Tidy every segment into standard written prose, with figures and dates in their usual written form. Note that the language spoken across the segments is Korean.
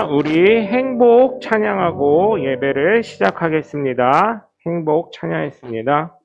우리 행복 찬양하고 예배를 시작하겠습니다. 행복 찬양했습니다.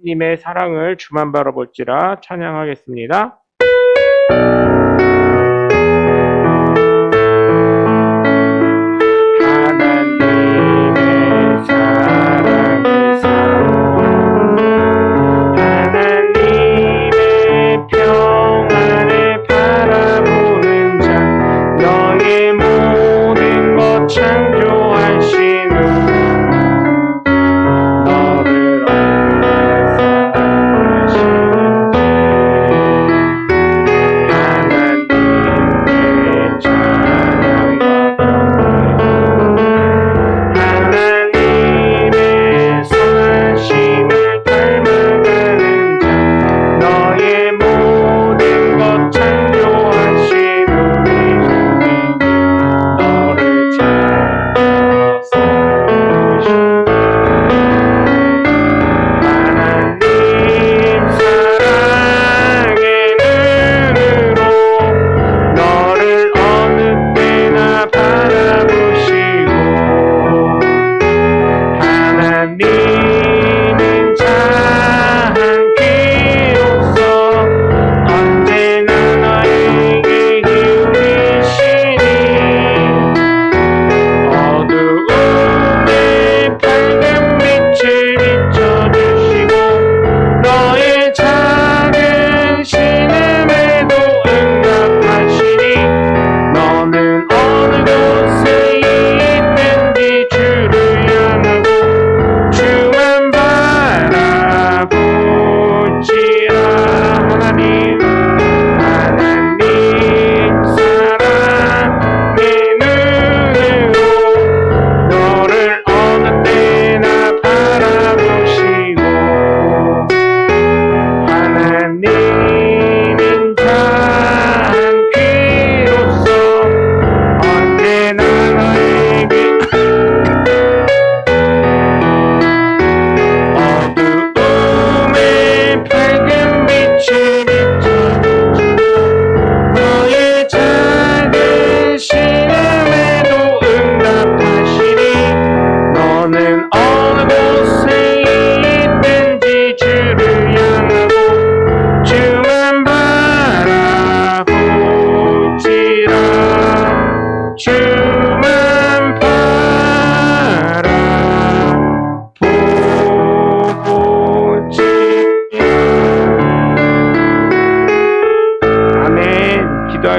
하나님의 사랑을 주만 바라볼지라 찬양하겠습니다. 하나님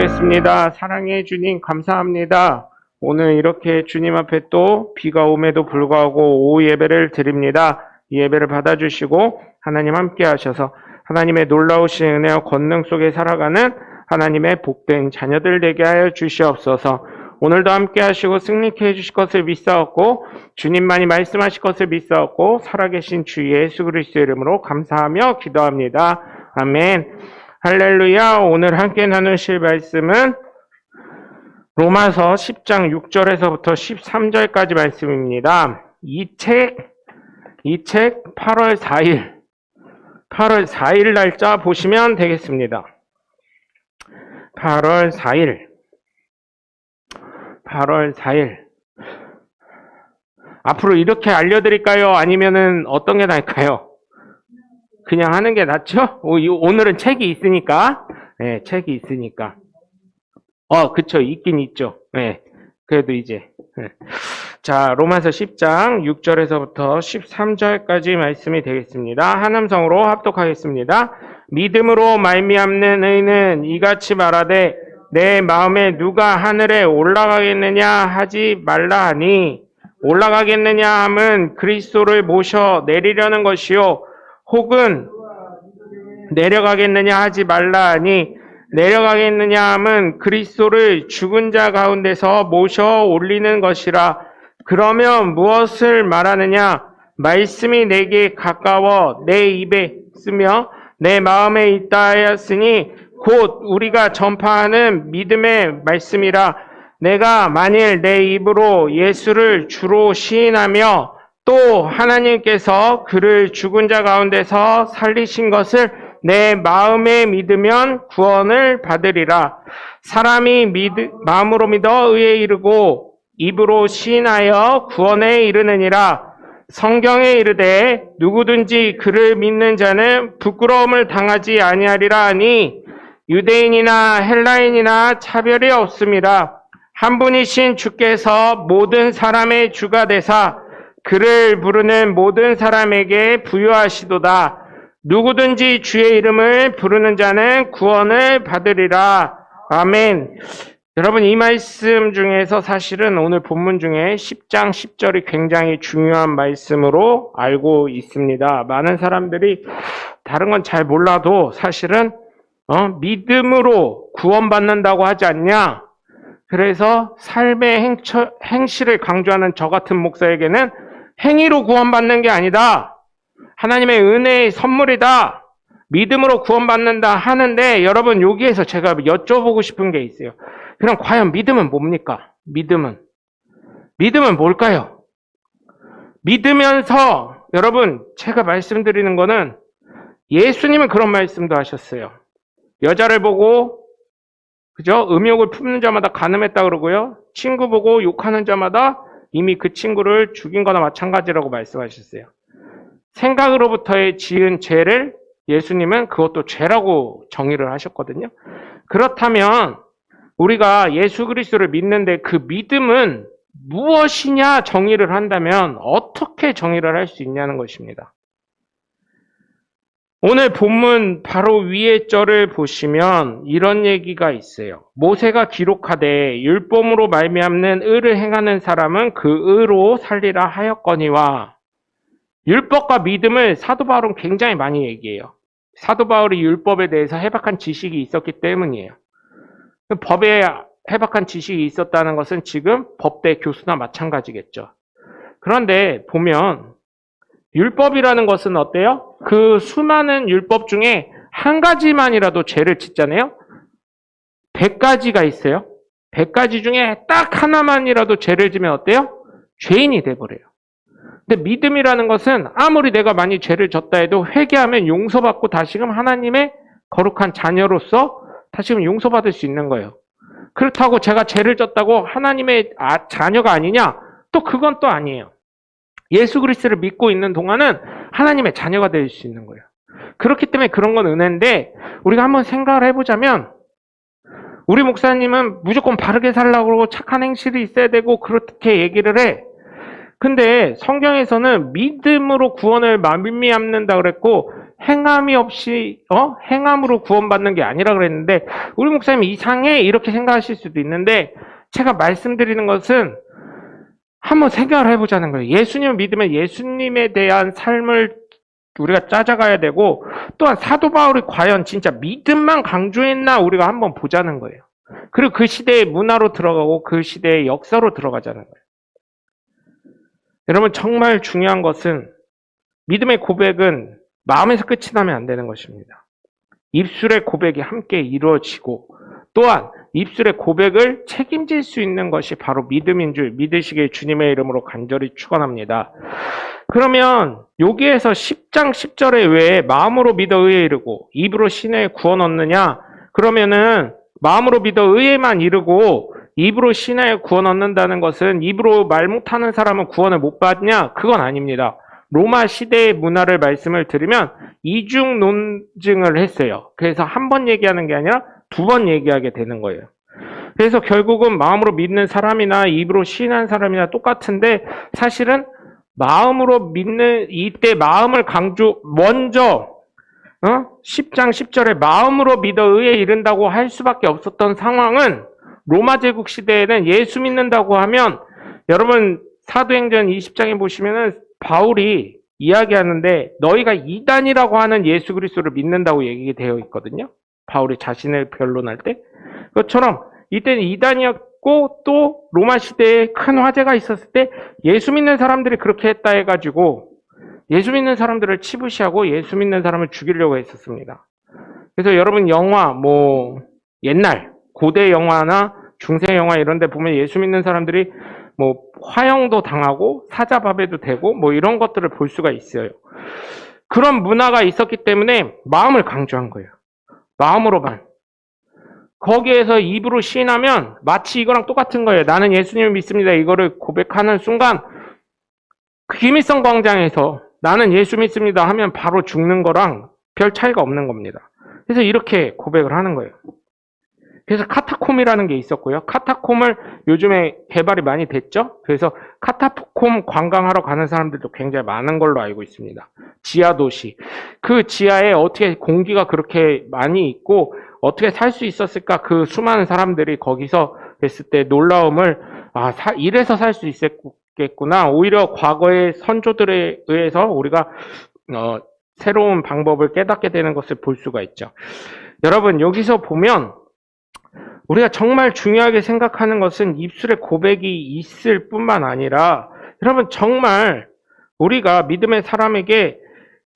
기도하겠습니다. 사랑의 주님 감사합니다. 오늘 이렇게 주님 앞에 또 비가 오매도 불구하고 오후 예배를 드립니다. 이 예배를 받아주시고 하나님 함께 하셔서 하나님의 놀라우신 은혜와 권능 속에 살아가는 하나님의 복된 자녀들 되게 하여 주시옵소서. 오늘도 함께 하시고 승리케 해주실 것을 믿사옵고 주님만이 말씀하실 것을 믿사옵고 살아계신 주 예수 그리스도의 이름으로 감사하며 기도합니다. 아멘. 할렐루야. 오늘 함께 나누실 말씀은 로마서 10장 6절에서부터 13절까지 말씀입니다. 이 책 8월 4일 날짜 보시면 되겠습니다. 8월 4일. 앞으로 이렇게 알려드릴까요? 아니면은 어떤 게 나을까요? 그냥 하는 게 낫죠? 오늘은 책이 있으니까. 네, 책이 있으니까. 그쵸. 있긴 있죠. 네. 그래도 이제. 네. 자, 로마서 10장 6절에서부터 13절까지 말씀이 되겠습니다. 한음성으로 합독하겠습니다. 믿음으로 말미암는 의는 이같이 말하되 내 마음에 누가 하늘에 올라가겠느냐 하지 말라 하니 올라가겠느냐 함은 그리스도를 모셔 내리려는 것이요 혹은 내려가겠느냐 하지 말라 하니 내려가겠느냐 함은 그리스도를 죽은 자 가운데서 모셔 올리는 것이라. 그러면 무엇을 말하느냐? 말씀이 내게 가까워 내 입에 쓰며 내 마음에 있다 하였으니 곧 우리가 전파하는 믿음의 말씀이라. 내가 만일 내 입으로 예수를 주로 시인하며 또 하나님께서 그를 죽은 자 가운데서 살리신 것을 내 마음에 믿으면 구원을 받으리라. 사람이 마음으로 믿어 의에 이르고 입으로 시인하여 구원에 이르느니라. 성경에 이르되 누구든지 그를 믿는 자는 부끄러움을 당하지 아니하리라 하니 유대인이나 헬라인이나 차별이 없습니다. 한 분이신 주께서 모든 사람의 주가 되사 그를 부르는 모든 사람에게 부여하시도다. 누구든지 주의 이름을 부르는 자는 구원을 받으리라. 아멘. 여러분, 이 말씀 중에서 사실은 오늘 본문 중에 10장 10절이 굉장히 중요한 말씀으로 알고 있습니다. 많은 사람들이 다른 건 잘 몰라도 사실은 믿음으로 구원받는다고 하지 않냐? 그래서 삶의 행실을 강조하는 저 같은 목사에게는 행위로 구원받는 게 아니다. 하나님의 은혜의 선물이다. 믿음으로 구원받는다 하는데 여러분 여기에서 제가 여쭤보고 싶은 게 있어요. 그럼 과연 믿음은 뭡니까? 믿음은 뭘까요? 믿으면서 여러분 제가 말씀드리는 거는 예수님은 그런 말씀도 하셨어요. 여자를 보고 그죠? 음욕을 품는 자마다 간음했다 그러고요. 친구 보고 욕하는 자마다 이미 그 친구를 죽인 거나 마찬가지라고 말씀하셨어요. 생각으로부터의 지은 죄를 예수님은 그것도 죄라고 정의를 하셨거든요. 그렇다면 우리가 예수 그리스도를 믿는데 그 믿음은 무엇이냐 정의를 한다면 어떻게 정의를 할 수 있냐는 것입니다. 오늘 본문 바로 위에 절을 보시면 이런 얘기가 있어요. 모세가 기록하되 율법으로 말미암는 의를 행하는 사람은 그 의로 살리라 하였거니와. 율법과 믿음을 사도 바울은 굉장히 많이 얘기해요. 사도 바울이 율법에 대해서 해박한 지식이 있었기 때문이에요. 법에 해박한 지식이 있었다는 것은 지금 법대 교수나 마찬가지겠죠. 그런데 보면 율법이라는 것은 어때요? 그 수많은 율법 중에 한 가지만이라도 죄를 짓잖아요. 100가지가 있어요. 100가지 중에 딱 하나만이라도 죄를 지면 어때요? 죄인이 돼버려요. 근데 믿음이라는 것은 아무리 내가 많이 죄를 졌다 해도 회개하면 용서받고 다시금 하나님의 거룩한 자녀로서 다시금 용서받을 수 있는 거예요. 그렇다고 제가 죄를 졌다고 하나님의 자녀가 아니냐? 또 그건 또 아니에요. 예수 그리스도를 믿고 있는 동안은 하나님의 자녀가 될 수 있는 거예요. 그렇기 때문에 그런 건 은혜인데 우리가 한번 생각을 해보자면 우리 목사님은 무조건 바르게 살라고 그러고 착한 행실이 있어야 되고 그렇게 얘기를 해. 근데 성경에서는 믿음으로 구원을 말미암는다 그랬고 행함이 없이 행함으로 구원받는 게 아니라 그랬는데 우리 목사님이 이상해 이렇게 생각하실 수도 있는데 제가 말씀드리는 것은 한번 생각을 해보자는 거예요. 예수님을 믿으면 예수님에 대한 삶을 우리가 찾아가야 되고 또한 사도 바울이 과연 진짜 믿음만 강조했나 우리가 한번 보자는 거예요. 그리고 그 시대의 문화로 들어가고 그 시대의 역사로 들어가자는 거예요. 여러분 정말 중요한 것은 믿음의 고백은 마음에서 끝이 나면 안 되는 것입니다. 입술의 고백이 함께 이루어지고 또한 입술의 고백을 책임질 수 있는 것이 바로 믿음인 줄 믿으시길 주님의 이름으로 간절히 축원합니다. 그러면 여기에서 10장 10절에 왜 마음으로 믿어 의에 이르고 입으로 신의 구원 얻느냐? 그러면은 마음으로 믿어 의에만 이르고 입으로 신의 구원 얻는다는 것은 입으로 말 못하는 사람은 구원을 못 받냐? 그건 아닙니다. 로마 시대의 문화를 말씀을 드리면 이중 논증을 했어요. 그래서 한 번 얘기하는 게 아니라 두 번 얘기하게 되는 거예요. 그래서 결국은 마음으로 믿는 사람이나 입으로 시인한 사람이나 똑같은데 사실은 마음으로 믿는 이때 마음을 먼저 10장 10절에 마음으로 믿어 의에 이른다고 할 수밖에 없었던 상황은 로마 제국 시대에는 예수 믿는다고 하면 여러분 사도행전 20장에 보시면은 바울이 이야기하는데 너희가 이단이라고 하는 예수 그리스도를 믿는다고 얘기되어 있거든요. 바울이 자신을 변론할 때. 그것처럼 이때는 이단이었고 또 로마 시대에 큰 화재가 있었을 때 예수 믿는 사람들이 그렇게 했다 해가지고 예수 믿는 사람들을 치부시하고 예수 믿는 사람을 죽이려고 했었습니다. 그래서 여러분 영화 옛날 고대 영화나 중세 영화 이런 데 보면 예수 믿는 사람들이 화형도 당하고 사자밥에도 되고 이런 것들을 볼 수가 있어요. 그런 문화가 있었기 때문에 마음을 강조한 거예요. 마음으로만. 거기에서 입으로 시인하면 마치 이거랑 똑같은 거예요. 나는 예수님을 믿습니다. 이거를 고백하는 순간 김일성 광장에서 나는 예수 믿습니다 하면 바로 죽는 거랑 별 차이가 없는 겁니다. 그래서 이렇게 고백을 하는 거예요. 그래서 카타콤이라는 게 있었고요. 카타콤을 요즘에 개발이 많이 됐죠. 그래서 카타콤 관광하러 가는 사람들도 굉장히 많은 걸로 알고 있습니다. 지하 도시. 그 지하에 어떻게 공기가 그렇게 많이 있고 어떻게 살 수 있었을까? 그 수많은 사람들이 거기서 뵀을 때 놀라움을 이래서 살 수 있었겠구나. 오히려 과거의 선조들에 의해서 우리가 새로운 방법을 깨닫게 되는 것을 볼 수가 있죠. 여러분 여기서 보면 우리가 정말 중요하게 생각하는 것은 입술에 고백이 있을 뿐만 아니라 여러분 정말 우리가 믿음의 사람에게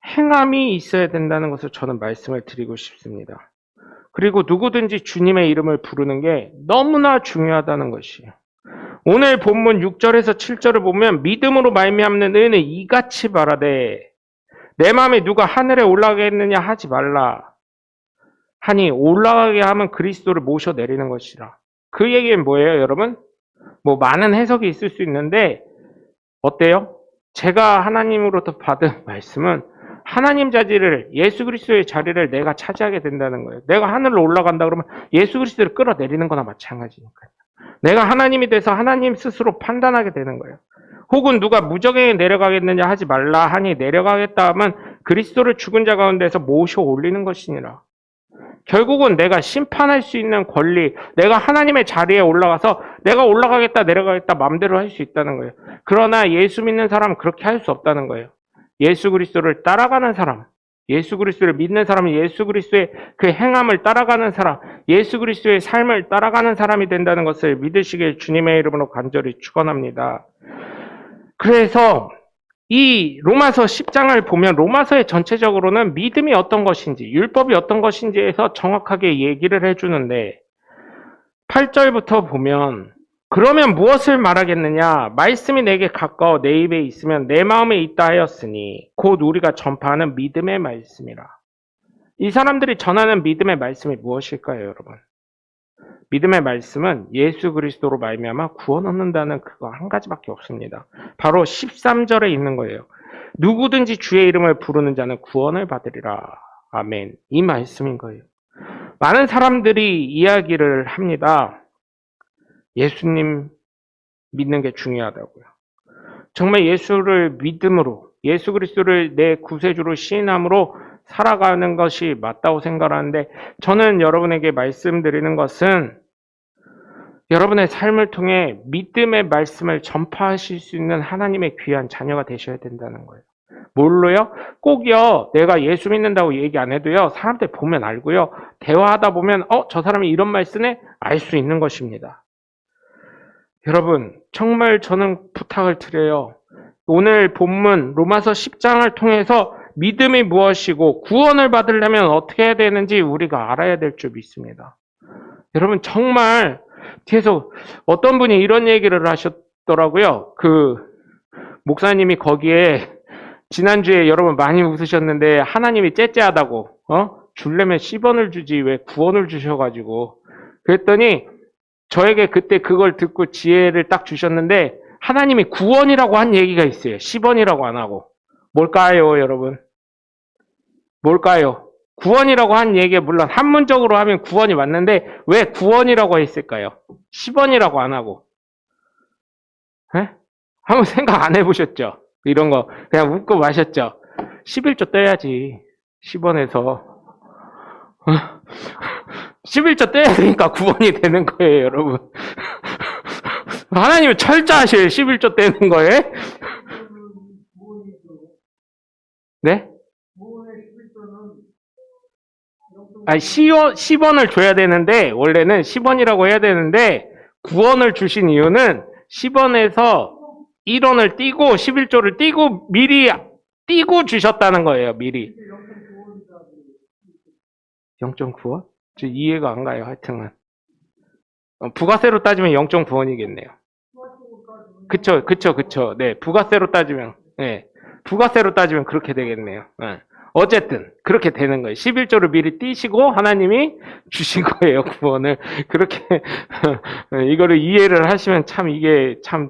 행함이 있어야 된다는 것을 저는 말씀을 드리고 싶습니다. 그리고 누구든지 주님의 이름을 부르는 게 너무나 중요하다는 것이에요. 오늘 본문 6절에서 7절을 보면 믿음으로 말미암는 의는 이같이 바라되 내 마음에 누가 하늘에 올라가겠느냐 하지 말라 하니 올라가게 하면 그리스도를 모셔 내리는 것이라. 그 얘기는 뭐예요, 여러분? 많은 해석이 있을 수 있는데 어때요? 제가 하나님으로부터 받은 말씀은 하나님 자리를 예수 그리스도의 자리를 내가 차지하게 된다는 거예요. 내가 하늘로 올라간다 그러면 예수 그리스도를 끌어내리는 거나 마찬가지니까요. 내가 하나님이 돼서 하나님 스스로 판단하게 되는 거예요. 혹은 누가 무적에 내려가겠느냐 하지 말라 하니 내려가겠다 하면 그리스도를 죽은 자 가운데서 모셔 올리는 것이니라. 결국은 내가 심판할 수 있는 권리, 내가 하나님의 자리에 올라가서 내가 올라가겠다 내려가겠다 마음대로 할 수 있다는 거예요. 그러나 예수 믿는 사람은 그렇게 할 수 없다는 거예요. 예수 그리스도를 따라가는 사람, 예수 그리스도를 믿는 사람은 예수 그리스도의 그 행함을 따라가는 사람, 예수 그리스도의 삶을 따라가는 사람이 된다는 것을 믿으시길 주님의 이름으로 간절히 축원합니다. 그래서 이 로마서 10장을 보면 로마서의 전체적으로는 믿음이 어떤 것인지, 율법이 어떤 것인지에서 정확하게 얘기를 해주는데 8절부터 보면 그러면 무엇을 말하겠느냐? 말씀이 내게 가까워 내 입에 있으면 내 마음에 있다 하였으니 곧 우리가 전파하는 믿음의 말씀이라. 이 사람들이 전하는 믿음의 말씀이 무엇일까요, 여러분? 믿음의 말씀은 예수 그리스도로 말미암아 구원 얻는다는 그거 한 가지밖에 없습니다. 바로 13절에 있는 거예요. 누구든지 주의 이름을 부르는 자는 구원을 받으리라. 아멘. 이 말씀인 거예요. 많은 사람들이 이야기를 합니다. 예수님 믿는 게 중요하다고요. 정말 예수를 믿음으로, 예수 그리스도를 내 구세주로 시인함으로 살아가는 것이 맞다고 생각하는데, 저는 여러분에게 말씀드리는 것은 여러분의 삶을 통해 믿음의 말씀을 전파하실 수 있는 하나님의 귀한 자녀가 되셔야 된다는 거예요. 뭘로요? 꼭요, 내가 예수 믿는다고 얘기 안 해도요, 사람들 보면 알고요, 대화하다 보면 저 사람이 이런 말 쓰네? 알 수 있는 것입니다. 여러분, 정말 저는 부탁을 드려요. 오늘 본문 로마서 10장을 통해서 믿음이 무엇이고 구원을 받으려면 어떻게 해야 되는지 우리가 알아야 될 줄 믿습니다. 여러분, 정말 뒤에서 어떤 분이 이런 얘기를 하셨더라고요. 그 목사님이 거기에 지난주에 여러분 많이 웃으셨는데, 하나님이 째째하다고 주려면 10원을 주지 왜 9원을 주셔가지고, 그랬더니 저에게 그때 그걸 듣고 지혜를 딱 주셨는데, 하나님이 9원이라고 한 얘기가 있어요. 10원이라고 안 하고. 뭘까요, 여러분? 뭘까요? 9원이라고 한 얘기가 물론 한문적으로 하면 9원이 맞는데 왜 9원이라고 했을까요? 10원이라고 안 하고. 에? 한번 생각 안 해보셨죠? 이런 거 그냥 웃고 마셨죠? 11조 떼야지. 10원에서 11조 떼야 되니까 9원이 되는 거예요, 여러분. 하나님은 철저하셔요. 11조 떼는 거에. 네? 10원을 줘야 되는데, 원래는 10원이라고 해야 되는데 9원을 주신 이유는 10원에서 1원을 띄고 11조를 띄고 미리 띄고 주셨다는 거예요. 미리. 0.9원? 저 이해가 안 가요. 하여튼은 부가세로 따지면 0.9원이겠네요. 그쵸. 네, 부가세로 따지면, 네, 부가세로 따지면 그렇게 되겠네요. 네. 어쨌든 그렇게 되는 거예요. 11조를 미리 띄시고 하나님이 주신 거예요. 구원을. 그렇게 이거를 이해를 하시면 참 이게 참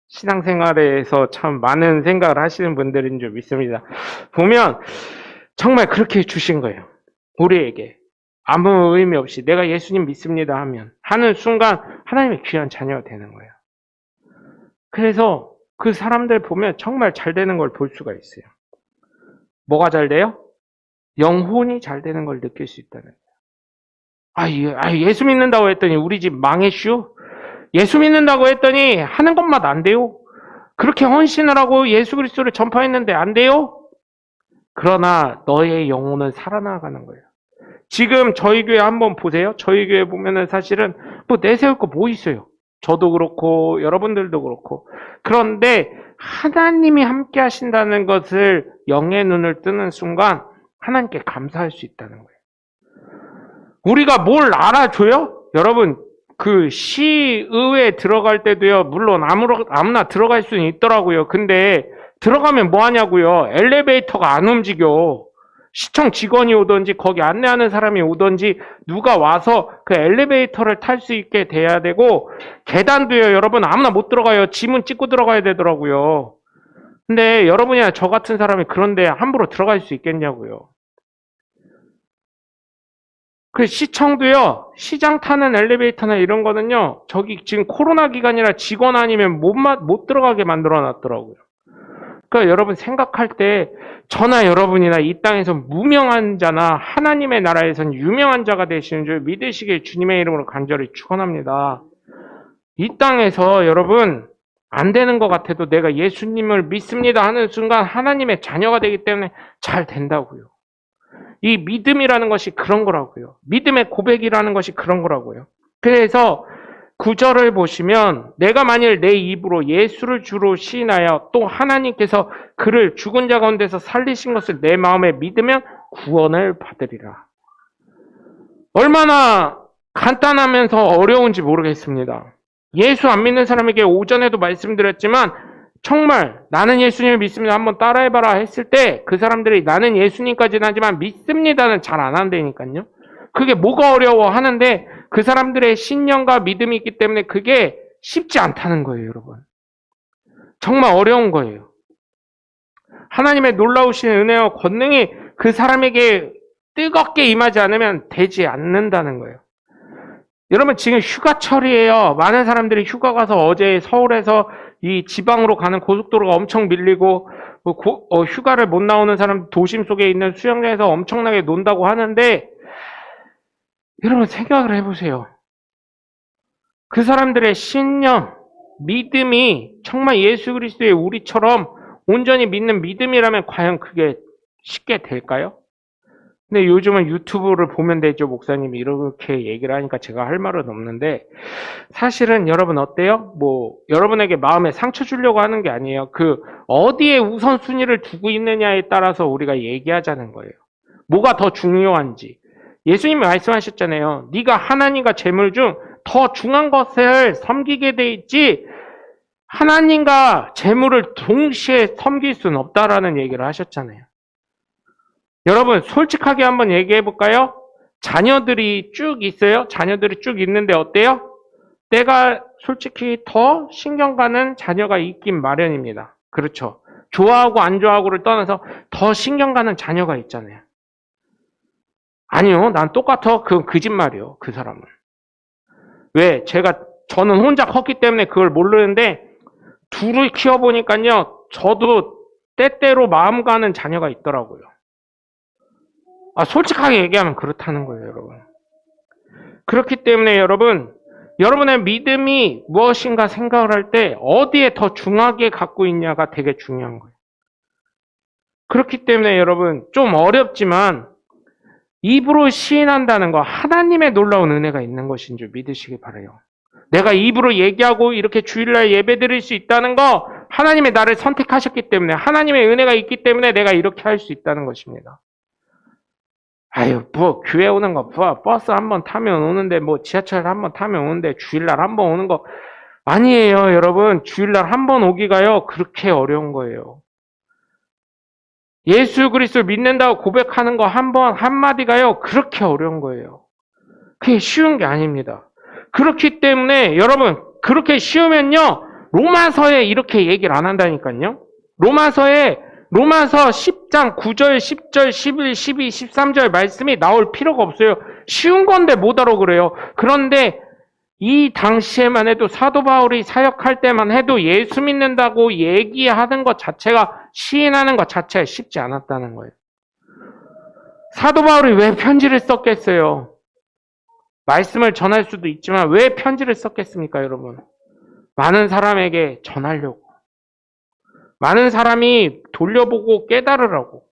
신앙생활에서 참 많은 생각을 하시는 분들인 줄 믿습니다. 보면 정말 그렇게 주신 거예요. 우리에게 아무 의미 없이 내가 예수님 믿습니다 하는 순간 하나님의 귀한 자녀가 되는 거예요. 그래서 그 사람들 보면 정말 잘 되는 걸 볼 수가 있어요. 뭐가 잘 돼요? 영혼이 잘 되는 걸 느낄 수 있다는 거예요. 예수 믿는다고 했더니 우리 집 망했슈? 예수 믿는다고 했더니 하는 것만 안 돼요? 그렇게 헌신을 하고 예수 그리스도를 전파했는데 안 돼요? 그러나 너의 영혼은 살아나가는 거예요. 지금 저희 교회 한번 보세요. 저희 교회 보면은 사실은 뭐 내세울 거 뭐 있어요? 저도 그렇고 여러분들도 그렇고. 그런데 하나님이 함께 하신다는 것을 영의 눈을 뜨는 순간 하나님께 감사할 수 있다는 거예요. 우리가 뭘 알아줘요? 여러분, 그 시의회에 들어갈 때도요, 물론 아무나 들어갈 수는 있더라고요. 근데 들어가면 뭐 하냐고요? 엘리베이터가 안 움직여. 시청 직원이 오든지 거기 안내하는 사람이 오든지 누가 와서 그 엘리베이터를 탈 수 있게 돼야 되고, 계단도요, 여러분 아무나 못 들어가요. 지문 찍고 들어가야 되더라고요. 근데 여러분이나 저 같은 사람이 그런데 함부로 들어갈 수 있겠냐고요. 그 시청도요, 시장 타는 엘리베이터나 이런 거는요, 저기 지금 코로나 기간이라 직원 아니면 못 들어가게 만들어 놨더라고요. 그러니까 여러분 생각할 때 저나 여러분이나 이 땅에서 무명한 자나 하나님의 나라에선 유명한 자가 되시는 줄 믿으시길 주님의 이름으로 간절히 축원합니다. 이 땅에서 여러분 안 되는 것 같아도 내가 예수님을 믿습니다 하는 순간 하나님의 자녀가 되기 때문에 잘 된다고요. 이 믿음이라는 것이 그런 거라고요. 믿음의 고백이라는 것이 그런 거라고요. 그래서 9절을 보시면 내가 만일 내 입으로 예수를 주로 시인하여 또 하나님께서 그를 죽은 자 가운데서 살리신 것을 내 마음에 믿으면 구원을 받으리라. 얼마나 간단하면서 어려운지 모르겠습니다. 예수 안 믿는 사람에게 오전에도 말씀드렸지만 정말 나는 예수님을 믿습니다 한번 따라해봐라 했을 때 그 사람들이 나는 예수님까지는 하지만 믿습니다는 잘 안 한다니까요. 그게 뭐가 어려워 하는데 그 사람들의 신념과 믿음이 있기 때문에 그게 쉽지 않다는 거예요, 여러분. 정말 어려운 거예요. 하나님의 놀라우신 은혜와 권능이 그 사람에게 뜨겁게 임하지 않으면 되지 않는다는 거예요. 여러분 지금 휴가철이에요. 많은 사람들이 휴가 가서 어제 서울에서 이 지방으로 가는 고속도로가 엄청 밀리고 휴가를 못 나오는 사람 도심 속에 있는 수영장에서 엄청나게 논다고 하는데 여러분 생각을 해보세요. 그 사람들의 신념, 믿음이 정말 예수 그리스도의 우리처럼 온전히 믿는 믿음이라면 과연 그게 쉽게 될까요? 근데 요즘은 유튜브를 보면 되죠. 목사님이 이렇게 얘기를 하니까 제가 할 말은 없는데 사실은 여러분 어때요? 여러분에게 마음에 상처 주려고 하는 게 아니에요. 어디에 우선순위를 두고 있느냐에 따라서 우리가 얘기하자는 거예요. 뭐가 더 중요한지. 예수님이 말씀하셨잖아요. 네가 하나님과 재물 중 더 중요한 것을 섬기게 돼 있지 하나님과 재물을 동시에 섬길 수는 없다라는 얘기를 하셨잖아요. 여러분 솔직하게 한번 얘기해 볼까요? 자녀들이 쭉 있어요. 자녀들이 쭉 있는데 어때요? 내가 솔직히 더 신경 가는 자녀가 있긴 마련입니다. 그렇죠. 좋아하고 안 좋아하고를 떠나서 더 신경 가는 자녀가 있잖아요. 아니요, 난 똑같아. 그건 거짓말이요. 그 사람은. 왜? 저는 혼자 컸기 때문에 그걸 모르는데 둘을 키워보니까요. 저도 때때로 마음 가는 자녀가 있더라고요. 솔직하게 얘기하면 그렇다는 거예요, 여러분. 그렇기 때문에 여러분의 믿음이 무엇인가 생각을 할 때 어디에 더 중하게 갖고 있냐가 되게 중요한 거예요. 그렇기 때문에 여러분 좀 어렵지만 입으로 시인한다는 거 하나님의 놀라운 은혜가 있는 것인 줄 믿으시기 바라요. 내가 입으로 얘기하고 이렇게 주일날 예배 드릴 수 있다는 거 하나님의 나를 선택하셨기 때문에 하나님의 은혜가 있기 때문에 내가 이렇게 할 수 있다는 것입니다. 교회 오는 거 버스 한번 타면 오는데 지하철 한번 타면 오는데 주일날 한번 오는 거 아니에요, 여러분. 주일날 한번 오기가요 그렇게 어려운 거예요. 예수 그리스도를 믿는다고 고백하는 거 한마디가요 그렇게 어려운 거예요. 그게 쉬운 게 아닙니다. 그렇기 때문에 여러분 그렇게 쉬우면요 로마서에 이렇게 얘기를 안 한다니까요. 로마서 10장 9절, 10절, 11, 12, 13절 말씀이 나올 필요가 없어요. 쉬운 건데 못하러 그래요. 그런데 이 당시에만 해도 사도 바울이 사역할 때만 해도 예수 믿는다고 얘기하는 것 자체가 시인하는 것 자체가 쉽지 않았다는 거예요. 사도 바울이 왜 편지를 썼겠어요? 말씀을 전할 수도 있지만 왜 편지를 썼겠습니까, 여러분? 많은 사람에게 전하려고. 많은 사람이 돌려보고 깨달으라고.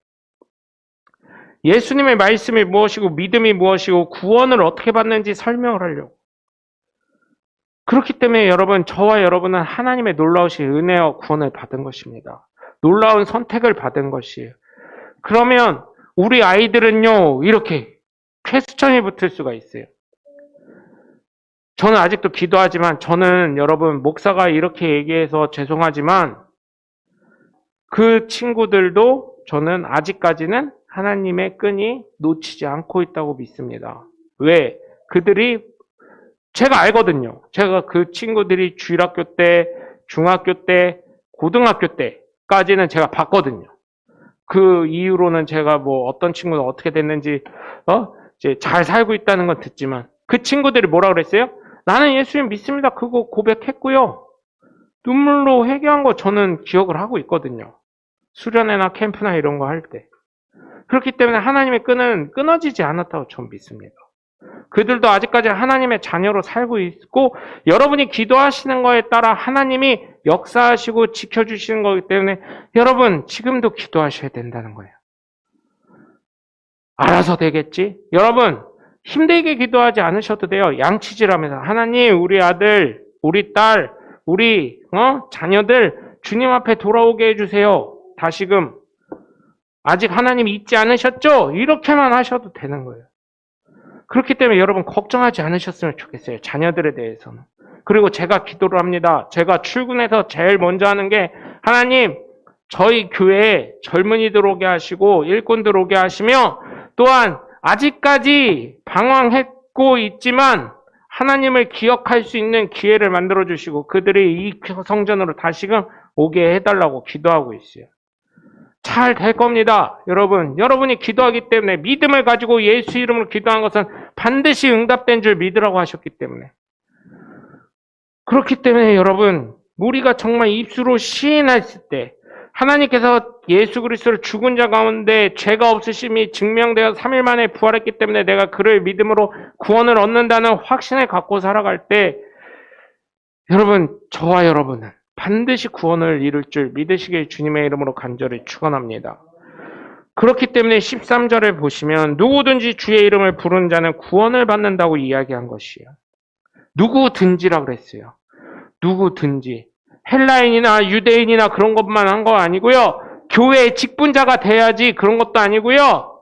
예수님의 말씀이 무엇이고 믿음이 무엇이고 구원을 어떻게 받는지 설명을 하려고. 그렇기 때문에 여러분, 저와 여러분은 하나님의 놀라우신 은혜와 구원을 받은 것입니다. 놀라운 선택을 받은 것이에요. 그러면 우리 아이들은요, 이렇게 퀘스천이 붙을 수가 있어요. 저는 아직도 기도하지만 저는 여러분, 목사가 이렇게 얘기해서 죄송하지만 그 친구들도 저는 아직까지는 하나님의 끈이 놓치지 않고 있다고 믿습니다. 왜? 제가 알거든요. 제가 그 친구들이 주일학교 때, 중학교 때, 고등학교 때까지는 제가 봤거든요. 그 이후로는 제가 어떤 친구가 어떻게 됐는지, 이제 잘 살고 있다는 건 듣지만, 그 친구들이 뭐라 그랬어요? 나는 예수님 믿습니다. 그거 고백했고요. 눈물로 회개한 거 저는 기억을 하고 있거든요. 수련회나 캠프나 이런 거 할 때. 그렇기 때문에 하나님의 끈은 끊어지지 않았다고 저는 믿습니다. 그들도 아직까지 하나님의 자녀로 살고 있고 여러분이 기도하시는 거에 따라 하나님이 역사하시고 지켜주시는 거기 때문에 여러분 지금도 기도하셔야 된다는 거예요. 알아서 되겠지? 여러분 힘들게 기도하지 않으셔도 돼요. 양치질하면서 하나님 우리 아들, 우리 딸, 우리 자녀들 주님 앞에 돌아오게 해주세요. 다시금 아직 하나님 잊지 않으셨죠? 이렇게만 하셔도 되는 거예요. 그렇기 때문에 여러분 걱정하지 않으셨으면 좋겠어요. 자녀들에 대해서는. 그리고 제가 기도를 합니다. 제가 출근해서 제일 먼저 하는 게 하나님 저희 교회에 젊은이들 오게 하시고 일꾼들 오게 하시며 또한 아직까지 방황했고 있지만 하나님을 기억할 수 있는 기회를 만들어 주시고 그들이 이 성전으로 다시금 오게 해달라고 기도하고 있어요. 잘 될 겁니다. 여러분이 기도하기 때문에 믿음을 가지고 예수 이름으로 기도한 것은 반드시 응답된 줄 믿으라고 하셨기 때문에. 그렇기 때문에 여러분, 우리가 정말 입술로 시인했을 때 하나님께서 예수 그리스도를 죽은 자 가운데 죄가 없으심이 증명되어 3일 만에 부활했기 때문에 내가 그를 믿음으로 구원을 얻는다는 확신을 갖고 살아갈 때 여러분, 저와 여러분은 반드시 구원을 이룰 줄 믿으시길 주님의 이름으로 간절히 축원합니다. 그렇기 때문에 13절에 보시면 누구든지 주의 이름을 부르는 자는 구원을 받는다고 이야기한 것이에요. 누구든지라 그랬어요. 누구든지. 헬라인이나 유대인이나 그런 것만 한 거 아니고요. 교회의 직분자가 돼야지 그런 것도 아니고요.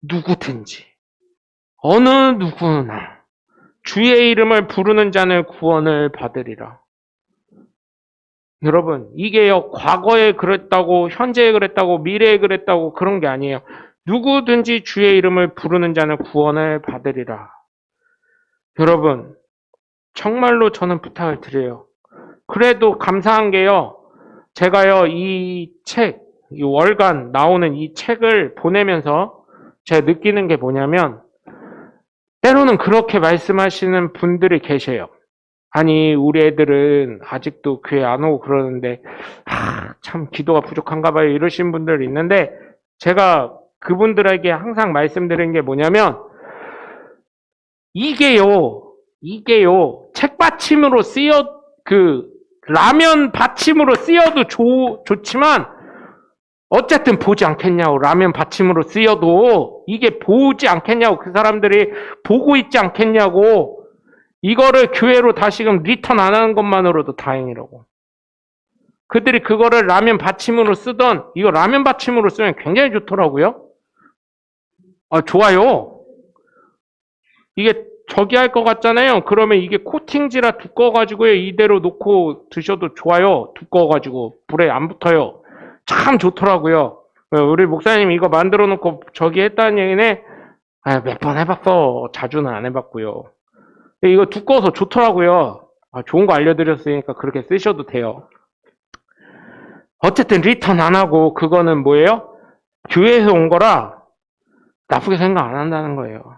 누구든지. 어느 누구나 주의 이름을 부르는 자는 구원을 받으리라. 여러분, 이게요, 과거에 그랬다고, 현재에 그랬다고, 미래에 그랬다고 그런 게 아니에요. 누구든지 주의 이름을 부르는 자는 구원을 받으리라. 여러분, 정말로 저는 부탁을 드려요. 그래도 감사한 게요, 제가요, 이 책, 이 월간 나오는 이 책을 보내면서 제가 느끼는 게 뭐냐면, 때로는 그렇게 말씀하시는 분들이 계세요. 아니, 우리 애들은 아직도 교회 안 오고 그러는데, 참 기도가 부족한가 봐요. 이러신 분들 있는데, 제가 그분들에게 항상 말씀드리는 게 뭐냐면, 이게요, 책받침으로 라면 받침으로 쓰여도 좋지만, 어쨌든 보지 않겠냐고, 라면 받침으로 쓰여도, 이게 보지 않겠냐고, 그 사람들이 보고 있지 않겠냐고, 이거를 교회로 다시금 리턴 안 하는 것만으로도 다행이라고. 그들이 그거를 라면 받침으로 쓰던, 이거 라면 받침으로 쓰면 굉장히 좋더라고요. 좋아요. 이게 저기 할 것 같잖아요. 그러면 이게 코팅지라 두꺼워가지고요. 이대로 놓고 드셔도 좋아요. 두꺼워가지고 불에 안 붙어요. 참 좋더라고요. 우리 목사님 이거 만들어 놓고 저기 했다는 얘기네. 몇 번 해봤어. 자주는 안 해봤고요. 이거 두꺼워서 좋더라고요. 좋은 거 알려드렸으니까 그렇게 쓰셔도 돼요. 어쨌든 리턴 안 하고 그거는 뭐예요? 교회에서 온 거라 나쁘게 생각 안 한다는 거예요.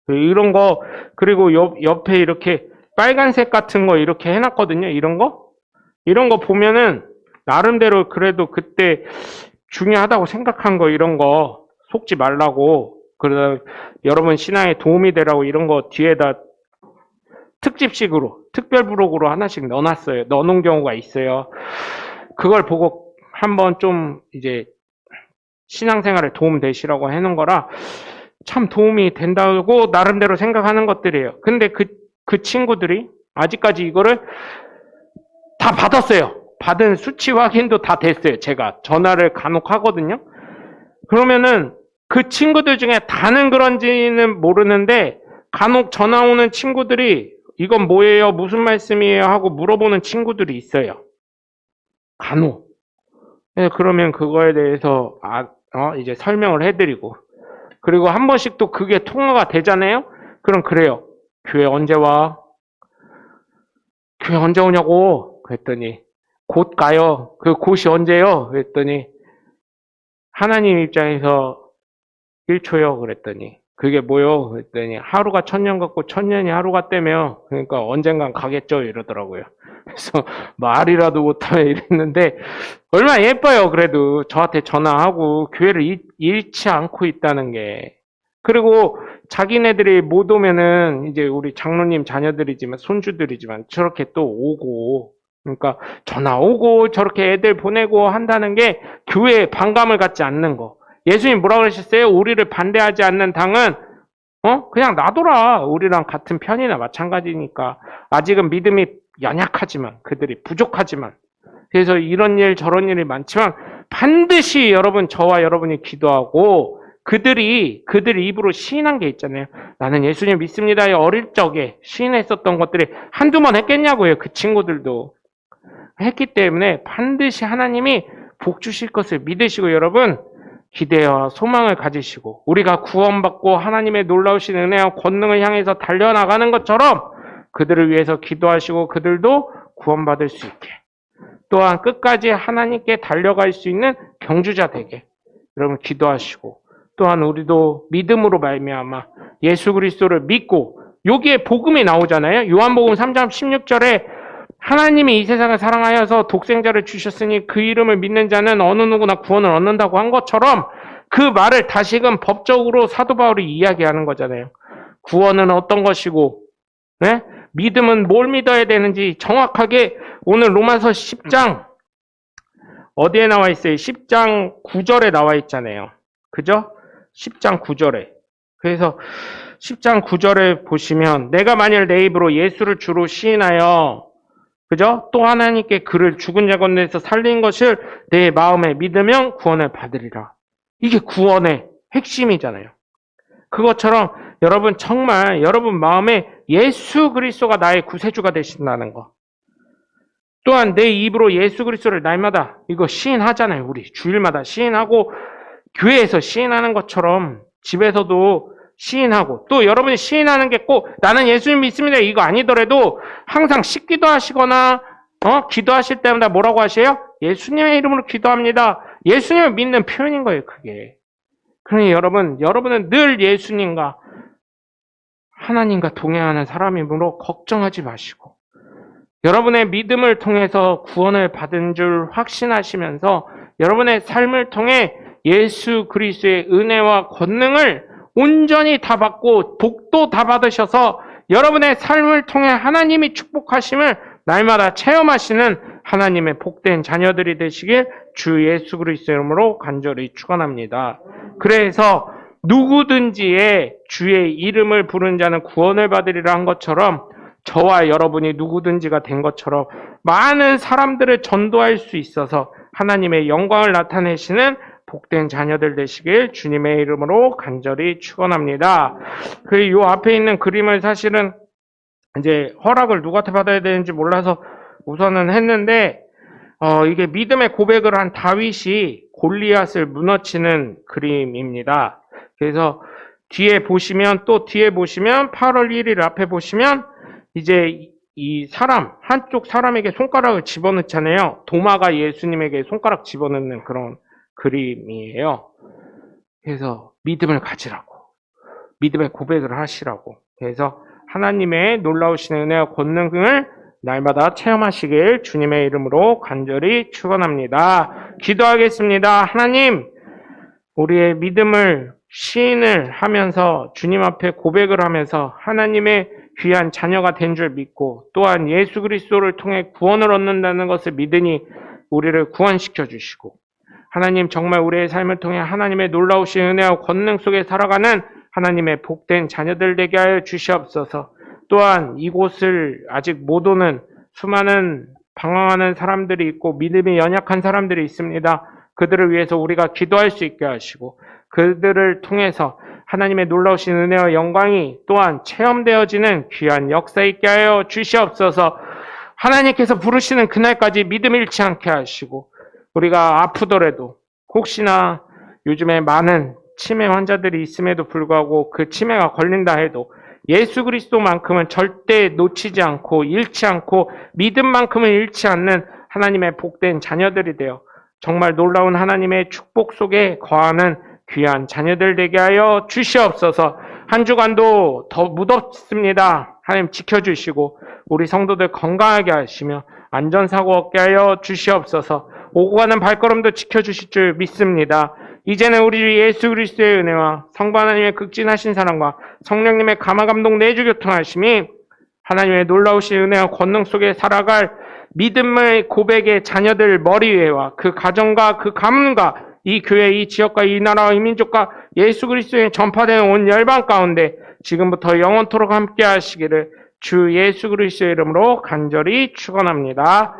이런 거, 그리고 옆에 이렇게 빨간색 같은 거 이렇게 해놨거든요. 이런 거 보면은 나름대로 그래도 그때 중요하다고 생각한 거 이런 거 속지 말라고, 그러다 여러분 신앙에 도움이 되라고 이런 거 뒤에다 특집식으로, 특별 부록으로 하나씩 넣어놓은 경우가 있어요. 그걸 보고 한번 좀 이제 신앙생활에 도움 되시라고 해놓은 거라 참 도움이 된다고 나름대로 생각하는 것들이에요. 근데 그 친구들이 아직까지 이거를 다 받았어요. 받은 수치 확인도 다 됐어요. 제가 전화를 간혹 하거든요. 그러면은 그 친구들 중에 다는 그런지는 모르는데 간혹 전화 오는 친구들이 이건 뭐예요? 무슨 말씀이에요? 하고 물어보는 친구들이 있어요. 간혹. 네, 그러면 그거에 대해서 이제 설명을 해드리고, 그리고 한 번씩 또 그게 통화가 되잖아요? 그럼 그래요. 교회 언제 와? 교회 언제 오냐고? 그랬더니 곧 가요. 그 곧이 언제요? 그랬더니 하나님 입장에서 1초요. 그랬더니 그게 뭐요? 그랬더니 하루가 1000년 같고 1000년이 하루 같다며. 그러니까 언젠간 가겠죠 이러더라고요. 그래서 말이라도 못하면 이랬는데 얼마나 예뻐요. 그래도 저한테 전화하고 교회를 잃지 않고 있다는 게. 그리고 자기네들이 못 오면은 이제 우리 장로님 자녀들이지만 손주들이지만 저렇게 또 오고, 그러니까 전화 오고 저렇게 애들 보내고 한다는 게 교회에 반감을 갖지 않는 거. 예수님 뭐라 그러셨어요? 우리를 반대하지 않는 당은 그냥 놔둬라. 우리랑 같은 편이나 마찬가지니까. 아직은 믿음이 연약하지만, 그들이 부족하지만, 그래서 이런 일 저런 일이 많지만 반드시 여러분, 저와 여러분이 기도하고 그들이 입으로 시인한 게 있잖아요. 나는 예수님 믿습니다. 어릴 적에 시인했었던 것들이 한두 번 했겠냐고요. 그 친구들도 했기 때문에 반드시 하나님이 복 주실 것을 믿으시고, 여러분 기대와 소망을 가지시고 우리가 구원받고 하나님의 놀라우신 은혜와 권능을 향해서 달려나가는 것처럼 그들을 위해서 기도하시고 그들도 구원받을 수 있게, 또한 끝까지 하나님께 달려갈 수 있는 경주자 되게 여러분 기도하시고, 또한 우리도 믿음으로 말미암아 예수 그리스도를 믿고, 여기에 복음이 나오잖아요. 요한복음 3장 16절에 하나님이 이 세상을 사랑하여서 독생자를 주셨으니 그 이름을 믿는 자는 어느 누구나 구원을 얻는다고 한 것처럼 그 말을 다시금 법적으로 사도 바울이 이야기하는 거잖아요. 구원은 어떤 것이고, 네? 믿음은 뭘 믿어야 되는지 정확하게 오늘 로마서 10장 어디에 나와 있어요? 10장 9절에 나와 있잖아요. 그죠? 10장 9절에. 그래서 10장 9절에 보시면 내가 만일 내 입으로 예수를 주로 시인하여 그죠? 또 하나님께 그를 죽은 자 가운데서 살린 것을 내 마음에 믿으면 구원을 받으리라. 이게 구원의 핵심이잖아요. 그것처럼 여러분 정말 여러분 마음에 예수 그리스도가 나의 구세주가 되신다는 거. 또한 내 입으로 예수 그리스도를 날마다 이거 시인하잖아요. 우리 주일마다 시인하고 교회에서 시인하는 것처럼 집에서도 시인하고 또 여러분이 시인하는 게 꼭 나는 예수님 믿습니다 이거 아니더라도 항상 식기도 하시거나 기도하실 때마다 뭐라고 하세요? 예수님의 이름으로 기도합니다. 예수님을 믿는 표현인 거예요. 그게. 그러니 여러분은 늘 예수님과 하나님과 동행하는 사람이므로 걱정하지 마시고 여러분의 믿음을 통해서 구원을 받은 줄 확신하시면서 여러분의 삶을 통해 예수 그리스도의 은혜와 권능을 온전히 다 받고 복도 다 받으셔서 여러분의 삶을 통해 하나님이 축복하심을 날마다 체험하시는 하나님의 복된 자녀들이 되시길 주 예수 그리스도의 이름으로 간절히 축원합니다. 그래서 누구든지의 주의 이름을 부른 자는 구원을 받으리라 한 것처럼 저와 여러분이 누구든지가 된 것처럼 많은 사람들을 전도할 수 있어서 하나님의 영광을 나타내시는 복된 자녀들 되시길 주님의 이름으로 간절히 축원합니다. 요 앞에 있는 그림을 사실은 이제 허락을 누구한테 받아야 되는지 몰라서 우선은 했는데 이게 믿음의 고백을 한 다윗이 골리앗을 무너뜨리는 그림입니다. 그래서 뒤에 보시면 8월 1일 앞에 보시면 이제 이 한쪽 사람에게 손가락을 집어넣잖아요. 도마가 예수님에게 손가락 집어넣는 그런 그림이에요. 그래서 믿음을 가지라고, 믿음의 고백을 하시라고. 그래서 하나님의 놀라우신 은혜와 권능을 날마다 체험하시길 주님의 이름으로 간절히 축원합니다. 기도하겠습니다. 하나님, 우리의 믿음을 시인을 하면서 주님 앞에 고백을 하면서 하나님의 귀한 자녀가 된 줄 믿고 또한 예수 그리스도를 통해 구원을 얻는다는 것을 믿으니 우리를 구원시켜 주시고 하나님 정말 우리의 삶을 통해 하나님의 놀라우신 은혜와 권능 속에 살아가는 하나님의 복된 자녀들 되게 하여 주시옵소서. 또한 이곳을 아직 못 오는 수많은 방황하는 사람들이 있고 믿음이 연약한 사람들이 있습니다. 그들을 위해서 우리가 기도할 수 있게 하시고 그들을 통해서 하나님의 놀라우신 은혜와 영광이 또한 체험되어지는 귀한 역사 있게 하여 주시옵소서. 하나님께서 부르시는 그날까지 믿음 잃지 않게 하시고 우리가 아프더라도 혹시나 요즘에 많은 치매 환자들이 있음에도 불구하고 그 치매가 걸린다 해도 예수 그리스도만큼은 절대 놓치지 않고 잃지 않고 믿음만큼은 잃지 않는 하나님의 복된 자녀들이 되어 정말 놀라운 하나님의 축복 속에 거하는 귀한 자녀들 되게 하여 주시옵소서. 한 주간도 더 무덥습니다. 하나님 지켜주시고 우리 성도들 건강하게 하시며 안전사고 없게 하여 주시옵소서. 오고 가는 발걸음도 지켜주실 줄 믿습니다. 이제는 우리 예수 그리스도의 은혜와 성부 하나님의 극진하신 사랑과 성령님의 감화감동 내주 교통하심이 하나님의 놀라우신 은혜와 권능 속에 살아갈 믿음의 고백의 자녀들 머리 위에와 그 가정과 그 가문과 이 교회, 이 지역과 이 나라와 이 민족과 예수 그리스도의 전파되는 온 열방 가운데 지금부터 영원토록 함께 하시기를 주 예수 그리스도의 이름으로 간절히 축원합니다.